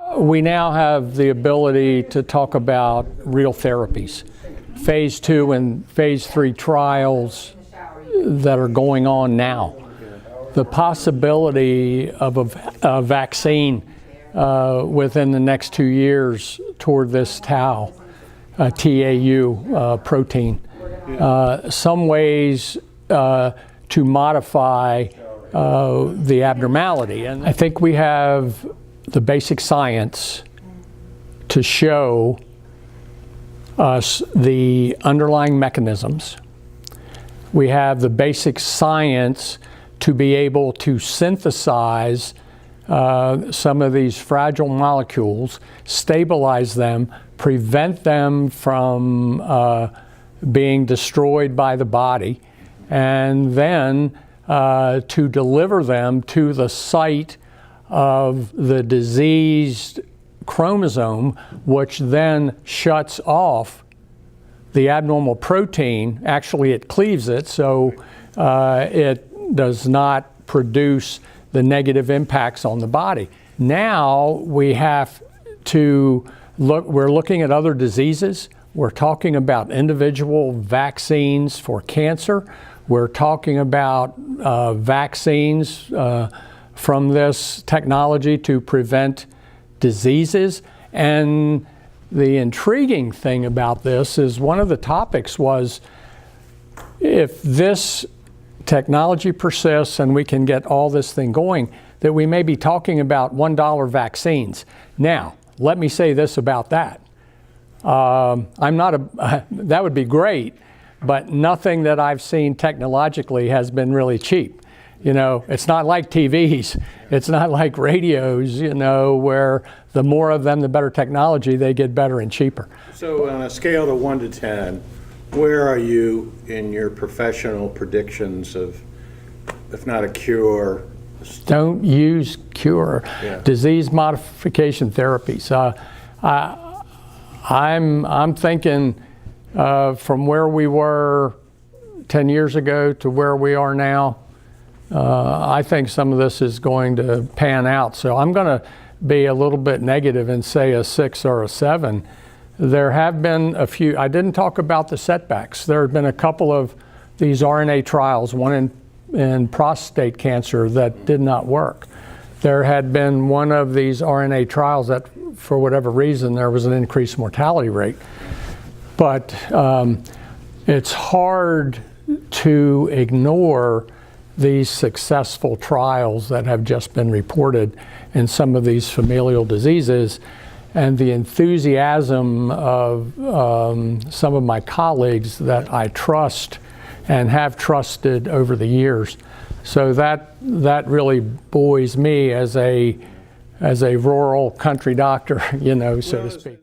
We now have the ability to talk about real therapies. Phase 2 and Phase 3 trials that are going on now. The possibility of a vaccine within the next 2 years toward this tau, TAU protein. Some ways to modify the abnormality. And I think we have the basic science to show us the underlying mechanisms. We have the basic science to be able to synthesize some of these fragile molecules, stabilize them, prevent them from being destroyed by the body, and then to deliver them to the site of the diseased chromosome, which then shuts off the abnormal protein. Actually, it cleaves it, so it does not produce the negative impacts on the body. Now we have to look, we're looking at other diseases. We're talking about individual vaccines for cancer. We're talking about vaccines from this technology to prevent diseases. And the intriguing thing about this is one of the topics was, if this technology persists and we can get all this thing going, that we may be talking about $1 vaccines. Now, let me say this about that. That would be great, but nothing that I've seen technologically has been really cheap. You know, it's not like TVs, it's not like radios, you know, where the more of them, the better technology, they get better and cheaper. So on a scale of 1 to 10, where are you in your professional predictions of, if not a cure? Don't use cure. Yeah. Disease modification therapies. I'm thinking from where we were 10 years ago to where we are now, I think some of this is going to pan out. So I'm going to be a little bit negative and say a 6 or a 7. There have been a few, I didn't talk about the setbacks. There have been a couple of these RNA trials, one in prostate cancer that did not work. There had been one of these RNA trials that, for whatever reason, there was an increased mortality rate. But it's hard to ignore these successful trials that have just been reported in some of these familial diseases, and the enthusiasm of some of my colleagues that I trust and have trusted over the years. So that really buoys me as a rural country doctor, you know, so to speak.